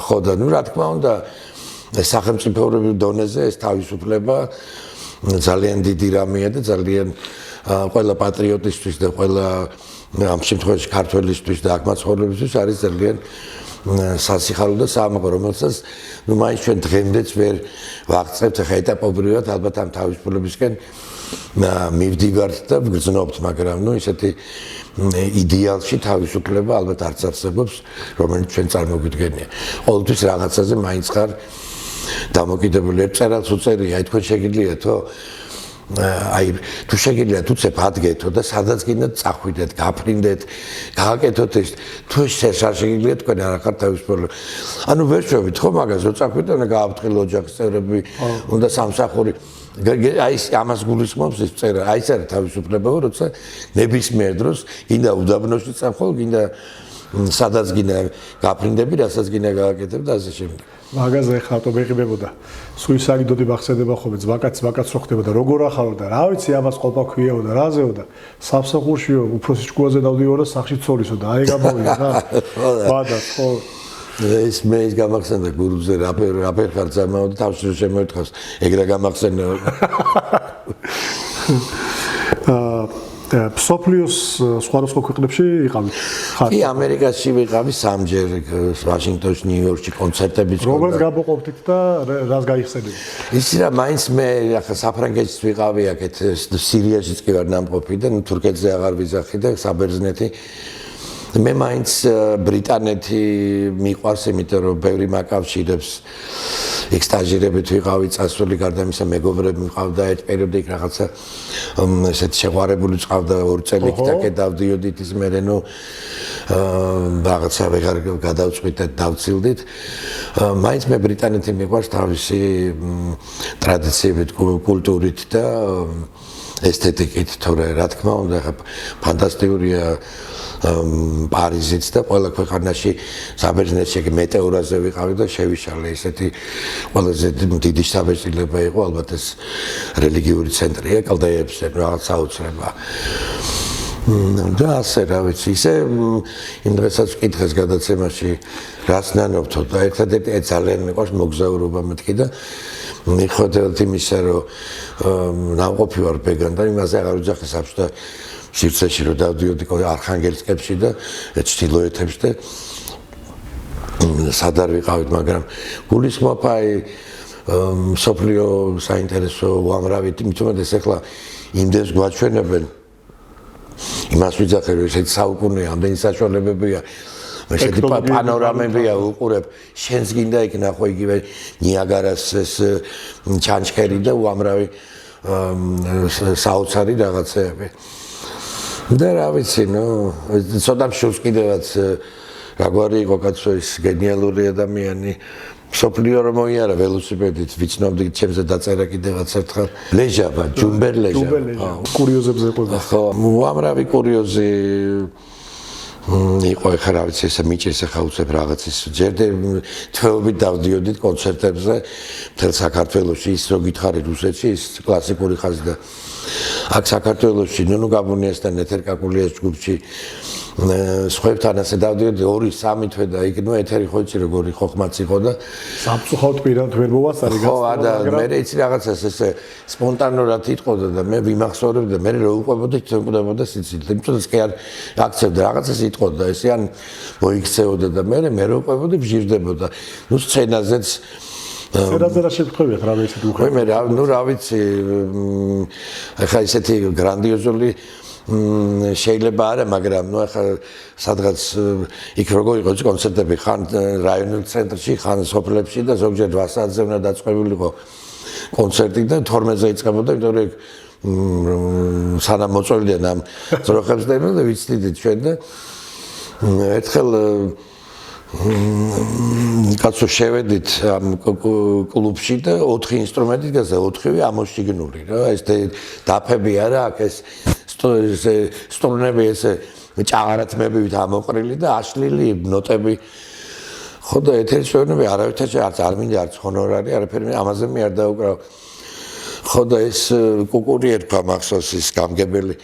ხო და ну რა თქმა უნდა სახელმწიფოებრივ დონეზე ეს თავისუფლება ძალიან დიდი რამეა და ძალიან ყველა პატრიოტისთვის და ყველა ამ შემთხვევაში ქართველისთვის და აქ მაცხოვრებისთვის არის ძალიან სასიხარულო და საამაყო, რომელსაც ну მაინც ჩვენ დღემდეც ვერ ვაღწევთ ხა ეტაპობრივად ალბათ ამ თავისუფლებისკენ მივდივართ და ვგრძნობთ, მაგრამ ну ისეთი იდეალში თავისუფლება ალბათ არც არსებობს, რომელიც ჩვენ წარმოგვიდგენია. ყოველთვის რაღაცაზე მაინც ხარ დამოკიდებული. ერთ წერალს უწერი, აი თქვენ შეგიძლიათ თო აი თუ შეგიძლიათ უცებ ადგეთო და სადაც გინდათ წახვიდეთ, გაფრინდეთ, გააკეთოთ ეს თუ ეს არ შეგიძლიათ თქვენ არ ხართ თავისუფლება. ანუ ვერ შევით ხო მაგას რო წახვიდეთ და გააფრთხილო ოჯახის წევრები, უნდა სამსახური აი ამას გულისხმობს ეს წერა. აი ეს არის თავისუფლება, როცა ნებისმიერ დროს გინდა უდაბნოში წახვალ, გინდა სადაც გინდა გაფრინდები, რასაც გინდა გააკეთებ და ასე შემდეგ. მაგაზე ხა ავტო მეყიბებოდა. სუისაგიდოდი ბახსედება ხოლმე ზვაკაც რო ხდებოდა, როგორ ახარო და რა ვიცი ამას ყოლპა ქვიაო და რაზეო და სამსახურშიო უფროსი ჭკუაზე დავდიო და სახში ცოლისო და აი გამოვიდა რა. ბადა ხო ეს მე ის გამახსენდა გურუზე რაფერ ხარ ძამაო და თავში შემოეთქავს ეგრე გამახსენდა. სოფლიოს სხვადასხვა ქვეყნებში იყავით ხარ? კი, ამერიკაში ვიყავი სამჯერ, ვაშინგტონში, ნიუ-იორკში კონცერტებიც ჰქონდა. როგორც გაბოყოფთით და რას გაიხსენებთ? ისი რა, მაინც მე ახლა საფრანგეთშიც ვიყავი, აქეთ სირიაშიც კი ვარ ნამყოფი და თურქეთზე აღარ ვიზახი და საბერძნეთი. მე მაინც ბრიტანეთი მიყვარს, იმიტომ რომ ბევრი მაკავშირებს იქ სტაჟირებით ვიყავი წასული, გარდა იმისა მეგობრები მყავდა ერთ პერიოდში იქ რაღაცა ესეთი შეყვარებული წავდა 2 წელი იქ დავდიოდით ის მერე ნუ რაღაცა ვეღარ გადავწყვით და დავცილდით. მაინც მე ბრიტანეთი მიყვარს თავისი ტრადიციებით, კულტურით და ესთეტიკით, თორე რა თქმა უნდა ფანტასტიკურია პარიზიც და ყველა ქვეყანაში საბერძნეთში მეტეორაზე ვიყავი და შევიშალე ესეთი ყველაზე დიდი საბერძნელება იყო ალბათ ეს რელიგიური ცენტრია კალდეებზე რაღაც აუცილებლობა. და ასე რა ვიცი ისე იმ დღესაც ვკითხეს გადაცემაში რას ნანობთო და ერთადერთი ძალიან მიყვარს მოგზაურობა მეთქი და მიხვდეთ იმისა რომ ნამყოფი ვარ ბეგან და იმაზე აღარ ვძახი საბჭოთა სივრცეში რომ დავდიოდი არხანგელსკებში და ჩtildeოეთებში და სადარ ვიყავით, მაგრამ გულისხმობ აი სოფლიო საინტერესო უამრავი თუმცა ახლა იმდენს გვაჩვენებენ იმას ვიძახე რომ ესეთი საუკუნეა, ამდენი საშუალებებია, ესეთი პანორამებია უყურებ, შენს გინდა იქ ნახო იგივე ნიაგარას ეს ჩანჩქერი და უამრავი საოცარი რაღაცეები. და რა ვიცი, ნუ ცოტა შევს კიდევაც რაგვარი იყო კაცო ის გენიალური ადამიანი. სოფლიო რომ მოიარა ველოსიპედით, ვიცნობდი ჩემზე დაწერა კიდევაც ერთხელ. ლეჟაბა, ჯუმბერ ლეჟაბა. კურიოზებზე ყובה. ხო, უამრავი კურიოზი იყო ხა რა ვიცი ესე მიჭირს ხა უცებ რაღაცის ჯერ თვეობით დავდიოდით კონცერტებზე მთელ საქართველოში ის რო გითხარი რუსეთში ის კლასიკური ხაზი და აქ საქართველოში ნუნუ გაბუნიასთან ეთერკაკულიას ჯგუფში სხვებთან ასე დავდიოდი 2-3 თვე და იქ ნუ ეთერი ხო იცი როგორი ხოხმაც იყო და სამწუხაროდ პირად ვერ მოვასწარი ხო და მე იცი რაღაცას ესე სპონტანურად იტყოდა და მე ვიმახსოვრებდი და მე რო უყვებოდი თემკვდებოდა სიცილით იმიტომ რომ კი არ აქცევდა რაღაცას იტყოდა ესე ან მოიქცეოდა და მე რო უყვებოდი ვჟირდებოდა ნუ სცენაზეც სცენაზე რა შევხვევი რა ვიცი თუ ხო მე ნუ რა ვიცი ახლა ესეთი გრანდიოზული შეიძლება არა, მაგრამ ნუ ახლა სადღაც იქ როგორ იყო კონცერტები ხან რაიონულ ცენტრში, ხან სოფლებში და ზოგჯერ 8 საათზე უნდა დაწყებულიყო კონცერტი და 12-ზე იწყებოდა, იმიტომ რომ სანამ მოწოლდნენ ამ ძროხებს და ვიცდით ჩვენ და ერთხელ კაცო შევედით ამ კლუბში და 4 ინსტრუმენტი დგას და 4-ვე ამოშიგნული რა ეს დაფები არა აქ ეს სტრუნები ეს ჭაღარათმებით ამოყრილი და აშლილი ნოტები ხო და ეთერშოვნები არავითარ არ მინდა არც ჰონორარი არაფერი ამაზე მე არ დაუკრავ ხო და ეს კუკური ერქვა მახსოვს ის გამგებელი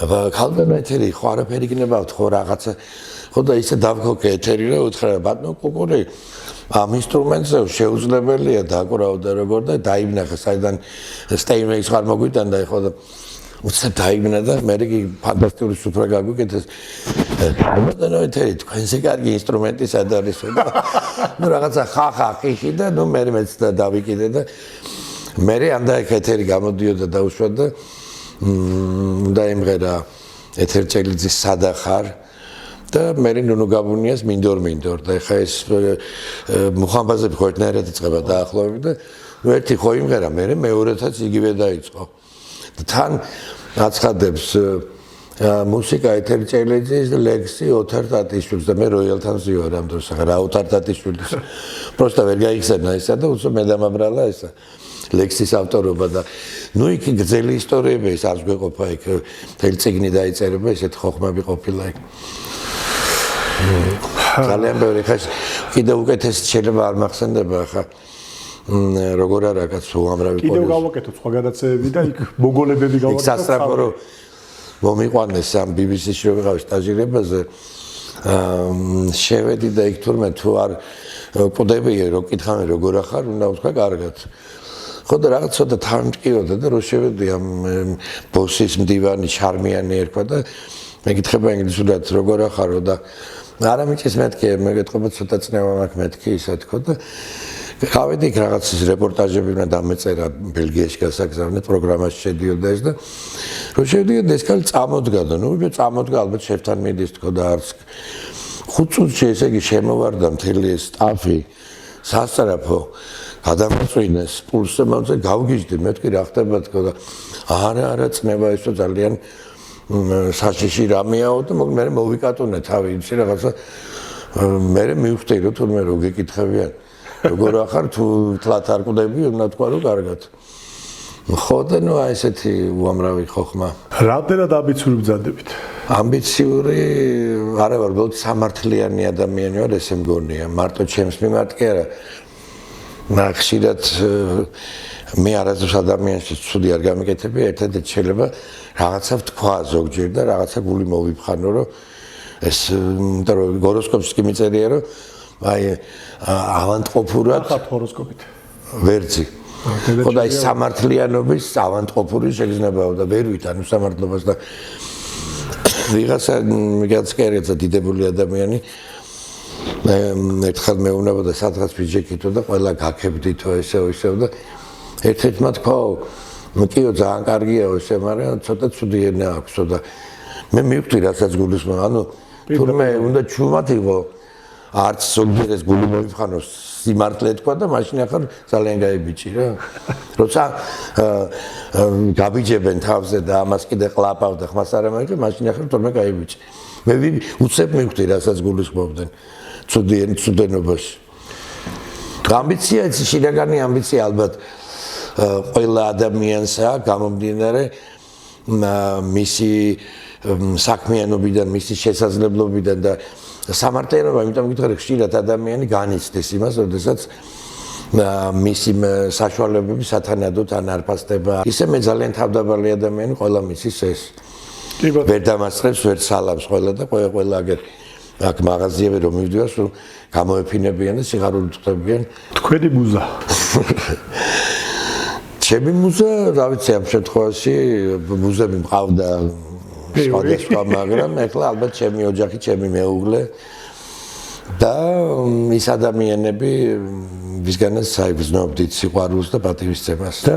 ქალბატონო ეთერი ხო არაფერი გნებავთ ხო რაღაცა ხო და ისე დავქოკე ეთერი რა უთხრა ბატონო კუკური ამ ინსტრუმენტზე შეუძლებელია დაკრავ და როგორ და დაიბნახა საიდან სტეინმეიქს ხარ მოგვიტანდა ხო და უცებ დაიბნა და მე იგი ფანტასტიკური სუფრა გაგვიკეთეს ბატონო ეთერი თქვენზე კარგი ინსტრუმენტი სად არის და ნუ რაღაცა ხახა ხიხი და ნუ მე მეც დავიკიდე და მე ამდე ეთერი გამოდიოდა დაუშვა და და იმღერა ეთერჭელიძის სადახარ და მე ნუნუ გაბუნიას მინდორ და ეხა ეს მუხამბაზები ხო ერთნაირად იწყება დაახლოებით და ნუ ერთი ხო იმღერა მე მეორედაც იგივე დაიწყო და თან აცხადებს მუსიკა ეთერჭელიძის ლექსი ოთარ ტატიშვილს და მე როიალთანს ვიوار ამ დროს რა ოთარ ტატიშვილის პროსტა ვერ გაიხსენა ისა და უცებ მე დამაბრალა ისა ლექსის ავტორობა და ნუ იქ გრძელი ისტორიები ეს არც გვეყოფა იქ მთელი წიგნი დაიწერება ესეთ ხოხმები ყოფილა იქ ძალიან ბევრი ხა კიდე უკეთეს შეიძლება არ მახსენდება ხა როგორ არა კაც უამრავი კიდევ გავაკეთოთ სხვა გადაცემები და იქ მოგოლებები გავაკეთოთ სასწრაფო რომ მომიყვანეს ამ BBC-ში რომ ვიყავ სტაჟირებაზე შევედი და იქ თურმე თუ არ კვდები რომ კითხავენ როგორ ახარ უნდა ვთქვა კარგად ხო და რაღაც ცოტა თანმტკიოდა და რო შევედი ამ ბოსის მდივანი შარმიანი ერქვა და მეკითხება ინგლისურად როგორ ახარო და არა მიჭის მეთქი მეკითხება ცოტა წნევა მაქვს მეთქი ისა თქო და გავედი იქ რაღაც რეპორტაჟები უნდა დამეწერა ბელგიაში გასაგზავნეთ პროგრამაში შედიოდა ეს და რო შევდიოდი ეს კაცი წამოდგა და ნუ წამოდგა ალბათ შევთან მიდის თქო და არც 5 წუთში ესე იგი შემოვარდა მთელი ეს სტაფი სასწრაფო გადამწვინეს პულსზე მომწე გავგიჟდი მეთქი რა ხდება თქო და არა წნება ესო ძალიან საშიში რამეაო და მე მოვიკატუნე თავი ისე რაღაცა მე მივხვდი რომ თურმე რო გეკითხებიან როგორ ახარ თუ თლათ არ კვდები უნდა თქვა რომ კარგად ხო და ნუ აი ესეთი უამრავი ხოხმა რამდენად ამბიციური ბრძანდებით ამბიციური არა ვარ უბრალოდ სამართლიანი ადამიანი ვარ ესე მგონია მარტო ჩემს მიმართ კი არა ხშირად მე არასდროს ადამიანში ცუდი არ გამიკეთები ერთადერთი შეიძლება რაღაცა ვთქვა ზოგჯერ და რაღაცა გული მოვიფხანო რომ ეს და რომ ჰოროსკოპს კი მიწერია რომ აი ავანტყოფურად ჰოროსკოპით ვერძი ხო და ის სამართლიანობის ავანტყოფური შეგრძნებაო და ვერ ვით ანუ სამართლობას და ვიღაცა მიგაცკერეცა დიდებული ადამიანი ერთხელ მეუბნებოდა სადღაც ბიჯეკითო და ყველა გაქებდითო ესეო და ერთ-ერთმა თქვა მოკიო ძალიან კარგიაო ესე მაგრამ ცოტა ცუდი ენა აქვსო და მე მივხვდი რასაც გულისხმობ ანუ თურმე უნდა ჩუმად იყო არც ზოგიერთ ეს გული მოიფხანოს სიმართლე თქვა და მაშინ ახლა ძალიან გაიბიჭი რა როცა გაბიჯებენ თავზე და ამას კიდე ყლაპავ და ხმას არ ამაიღე მაშინ ახლა თურმე გაიბიჭი მე უცებ მივხვდი რასაც გულისხმობდნენ ცუდენობაში ამბიცია ეს შინაგანი ამბიცია ალბათ ყველა ადამიანსა გამომდინარე მისი საქმიანობიდან მისი შესაძლებლობიდან და სამართლიანობა იმიტომ გითხრა ხშირად ადამიანი განიცდის იმას როდესაც მისი საშუალებები სათანადოდ ან არ ფასდება ისე მე ძალიან თავდაბალი ადამიანი ყველა მისის ეს ვერ დამასწრებს ვერ სალამს ყველა და ყველა აგერ აქ მაღაზიები რომ მივდივარ სულ გამოეფინებიან და სიღარული ხდებიან თქვენი მუზა ჩემი მუზა რა ვიცი ამ შემთხვევაში მუზები მყავდა სხვადასხვა მაგრამ ეხლა ალბათ ჩემი ოჯახი ჩემი მეუღლე და ის ადამიანები ვისგანაც საიბრძნობდით სიყვარულს და პატივისცემას და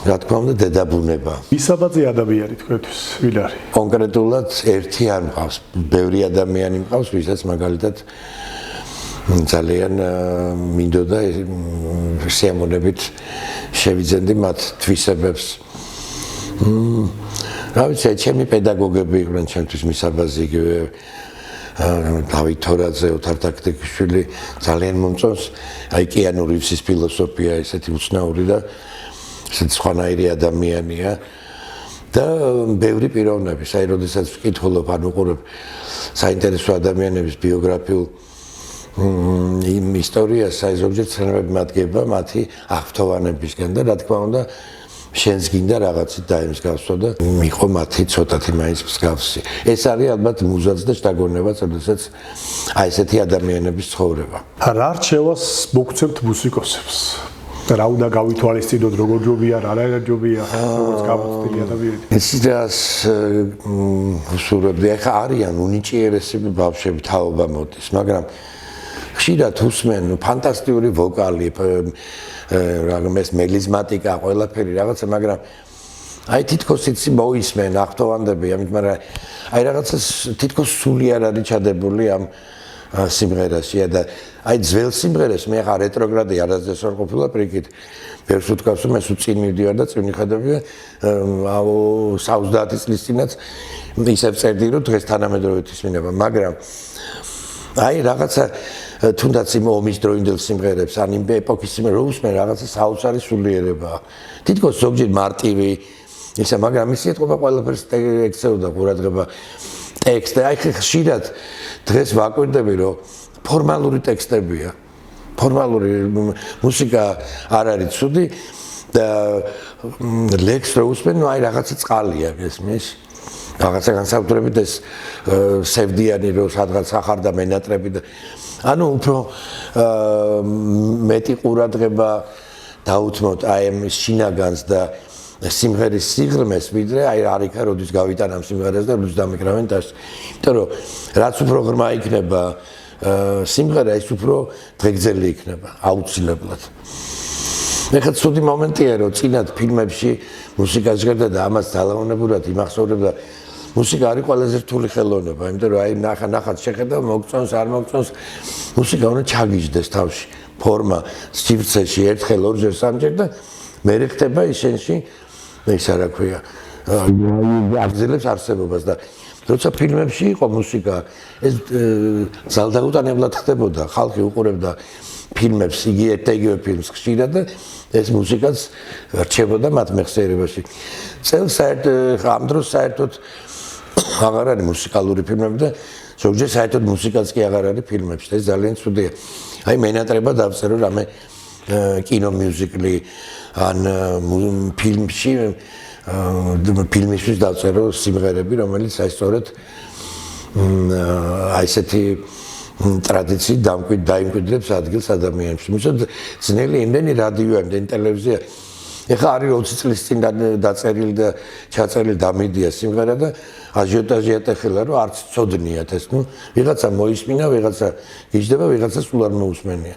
რა თქმა უნდა დედაბუნება ისაბაძე ადამიანი თქვენთვის ვინ არის კონკრეტულად ერთი არ მყავს ბევრი ადამიანი მყავს ვისაც მაგალითად ძალიან მინდოდა სიამოვნებით შევიძენდი მათ თვისებებს რა ვიცი ჩემი პედაგოგები იყვნენ ჩემთვის მისაბაძე იგივე დავით თორაძე, ოთარ თაქთიქიშვილი ძალიან მომწონს. აი კიანუ რივსის ფილოსოფია ესეთი უცნაური და ესეთი სხვანაირი ადამიანია. და ბევრი პიროვნები, აი როდესაც ვკითხულობ ან უყურებ საინტერესო ადამიანების ბიოგრაფიულ იმ ისტორიას, აი ზოგჯერ ცნობები მათგება მათი აღფრთოვანებისგან და რა თქმა უნდა შენს გინდა რაღაცით დაემსგავსო და მიყო მათი ცოტათი მაინც მსგავსი. ეს არის ალბათ მუზაც და შთაგონებაც, როდესაც აი ესეთი ადამიანების ცხოვრება. რა რჩევას მოგცემთ მუსიკოსებს? რა უნდა გავითვალისწინოთ, როგორ ჯობია, რა ჯობია, როგორც გამოცდილი ადამიანები. ეს ვსურვებდი, ახლა არიან უნიჭიერესები ბავშვები, თაობა მოდის, მაგრამ ხშირად უსმენ ფანტასტიკური ვოკალი, რაღაც მელიზმატიკა, ყველაფერი რაღაცა, მაგრამ აი თითქოს იცი მოისმენ აღფრთოვანები, ამით მაგრამ აი რაღაცა თითქოს სული არ არის ჩადებული ამ სიმღერაში და აი ძველ სიმღერას მე ხა რეტროგრადი არასდროს არ ყოფილა პრიქით ბევრს უთქვას რომ ეს უწინ მიდიარ და წინ ხედავია 70 წლის წინაც ისევ წერდი რომ დღეს თანამედროვე ისმინება მაგრამ აი რაღაცა თუნდაც იმ ომის დროინდელ სიმღერებს ან იმ ეპოქის სიმღერებს მე რაღაცა საოცარი სულიერებაა თითქოს ზოგჯერ მარტივი ისე მაგრამ ის ეთყობა ყველაფერს ექცეოდა ყურადღება ტექსტი აი ხშირად დღეს ვაკვირდები რომ ფორმალური ტექსტებია ფორმალური მუსიკა არ არის ცუდი და ლექს რო უსმენ ნუ აი რაღაცა წყალია გესმის რაღაცა განსაკუთრებით ეს სევდიანი რო სადღაც ახარდა მენატრები და ანუ უფრო მეტი ყურადღება დაუთმოთ აი ამ შინაგანს და სიმღერის სიღრმეს ვიდრე აი არიქა როდის გავიტან ამ სიმღერას და როდის დამეკრავენ და იმიტომ რომ რაც უფრო ღრმა იქნება სიმღერა ის უფრო დღეგრძელი იქნება აუცილებლად ეხლა ცუდი მომენტია რომ წინათ ფილმებში მუსიკა ჟღერდა და ამას ძალაუნებურად იმახსოვრებდა მუსიკა არის ყველაზე რთული ხელოვნება იმიტომ რომ აი ნახat შეხედა მოგწონს არ მოგწონს მუსიკა უნდა ჩაგიждდეს თავში ფორმა სივრცეში ერთხელ ორჯერ სამჯერ და მე ხდება ისენში ეს რა ქვია აგზელებს არსებობას და როცა ფილმებში იყო მუსიკა ეს ძალდაუტანებლად ხდებოდა ხალხი უყურებდა ფილმებს იგი ეთეგივე ფილმს ხშირად და ეს მუსიკაც რჩებოდა მათ მეხსიერებაში წელს საერთოდ ამ დროს საერთოდ აღარ არის მუსიკალური ფილმები და ზოგჯერ საერთოდ მუსიკაც კი აღარ არის ფილმებში ეს ძალიან ცუდია აი მენატრება დავწერო რამე კინო მიუზიკლი ან ფილმში ფილმისთვის დავწერო სიმღერები რომელიც აი სწორედ აი ესეთი ტრადიციით დაიმკვიდრებს ადგილს ადამიანებში მისოთ ძნელი იმდენი რადიო იმდენი ტელევიზია ეხლა არის 20 წლის წინ დაწერილი და ჩაწერილი დამიდია სიმღერა და აჟიოტაჟი ატეხილა რომ არც ცოდნიათ ეს ნუ ვიღაცა მოისმინა ვიღაცა იჯდება ვიღაცა სულ არ მოусმენია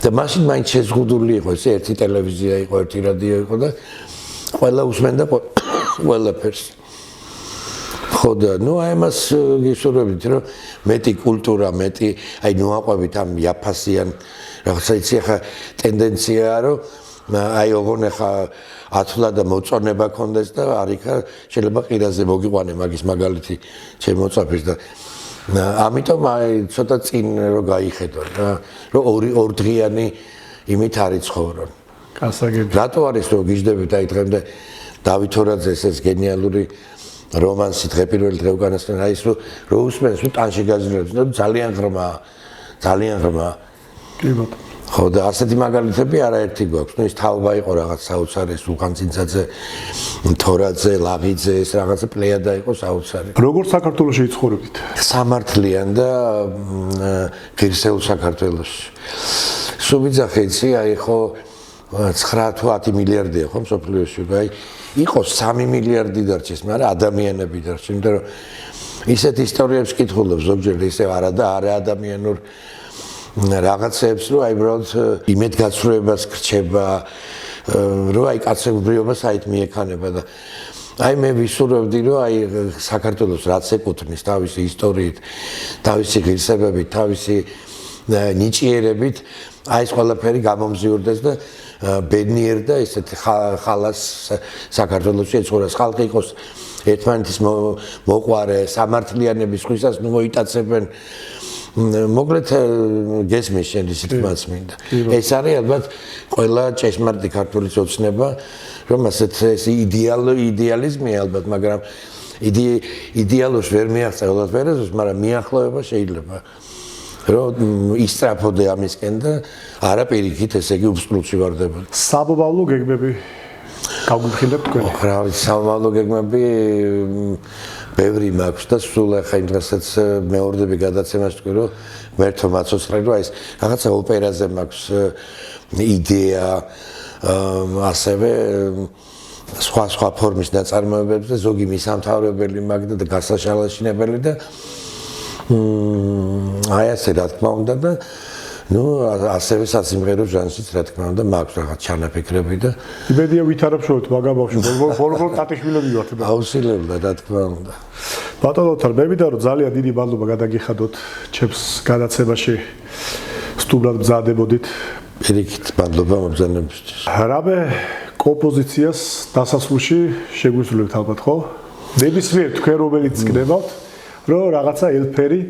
და მაშინ მაინც შეზღუდული იყო ეს ერთი ტელევიზია იყო ერთი რადიო იყო და ყველა უსმენდა ყველაფერს ხო და ნუ აი მას გისურვებთ რომ მეტი კულტურა მეტი აი ნუაყვებით ამ იაფასიან რაღაცა იცი ხა ტენდენციაა რომ აი ოღონდ ხა ათვლა და მოწონება კონდეს და არიქა შეიძლება ყირაზე მოგიყვანე მაგის მაგალითი ჩემ მოწაფეს და ამიტომ აი ცოტა წინ რო გაიხედო რა რომ ორ დღიანი იმით არის ცხოვრონ გასაგები რატო არის რომ გიждდებით აი დღემდე დავით თორაძეს ეს გენიალური რომანსი დღე პირველი დღე უკანასკნელ აი ეს რო უსმენს ტანში გაძლევს და ძალიან ღრმა კი ბატონო ხო და ასეთი მაგალითები არაერთი გვაქვს. ნუ ის თაობა იყო რაღაც საოცარი, სულხან წინცაძე, თორაძე, ლაღიძე, ეს რაღაცა პლეიადა იყო საოცარი. როგორ საქართველოში იცხოვრებდით? სამართლიან და ღირსეულ საქართველოში. სუბიძახე იცი, აი ხო 9 თუ 10 მილიარდია ხო მსოფლიოში, აი იყო 3 მილიარდი დარჩეს, მაგრამ ადამიანები დარჩეს, იმიტომ რომ ისეთ ისტორიებს კითხულობ ზოგჯერ ისე არა ადამიანურ რაღაცებს რომ აი უბრალოდ იმედგაცრუებას გრჩება რომ აი კაცებრიობა საით მიექანება და აი მე ვისურვებდი რომ აი საქართველოს რაც ეკუთვნის თავისი ისტორიით, თავისი ღირსებებით, თავისი ნიჭიერებით აი ეს ყველაფერი გამომზიურდეს და ბედნიერ და ესეთ ხალას საქართველოში ეცხოვრას ხალხი იყოს ერთმანეთის მოყვარე სამართლიანების ხვისას მოიტაცებენ მოკლედ გესმის შენი სიტყვაც მინდა. ეს არის ალბათ ყველა ჭეშმარიტი ქართული ოცნება, რომ ასეთ ეს იდეალიზმი ალბათ, მაგრამ იდეალურს ვერ მიაღწევს ვერასდროს, მაგრამ მიახლოება შეიძლება. რომ ისტრაფოდე ამისკენ და არა პირიქით, ესე იგი უსწრუწი ვარდებოდი. საბობავლო გეგმები გაგვიხილებ თქვენ. რა ვიცი, საბობავლო გეგმები ბევრი მაქვს და სულ ახლა იმ დღესაც მეორდები გადაცემას თქვი, რომ მერთო მაცოცხლე, რომ ეს რაღაცა ოპერაზე მაქვს იდეა, ასევე სხვა ფორმის ნაწარმოებებზე და ზოგი მისამთავრებელი მაგდა და გასაშალაშინებელი და აი ასე რა თქმა უნდა და ნუ ასევე სასიმღერო ჟანრშიც რა თქმა უნდა მაქვს რაღაც ჩანაფიქრები და იმედია ვითარებ შევთ მაგა ბავშვი ბოლო ტატიშვილები ვართ და აუცილებლად რა თქმა უნდა ბატონო თარ მე მინდა რომ ძალიან დიდი მადლობა გადაგიხადოთ ჩემს გადაცემაში სტუმრად მზადებოდით პირიქით მადლობა მობრძანებისთვის რამე კომპოზიციას დასასრულში შეგვისრულებთ ალბათ ხო ნებისმიერ თქვენ რომელიც გნებავთ რომ რაღაცა ელფერი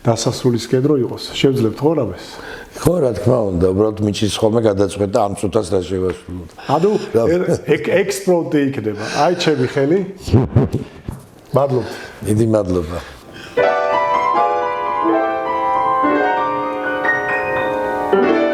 დასასრულისკენ რო იყოს შევძლებთ ხო რამეს ხო რა თქმა უნდა უბრალოდ მიჩის ხოლმე გადაწყვეტა ამ წუთას რა შევასრულოთ ანუ ექსპრონტი იქნება აი ჩემი ხელი მადლობა დიდი მადლობა Thank you.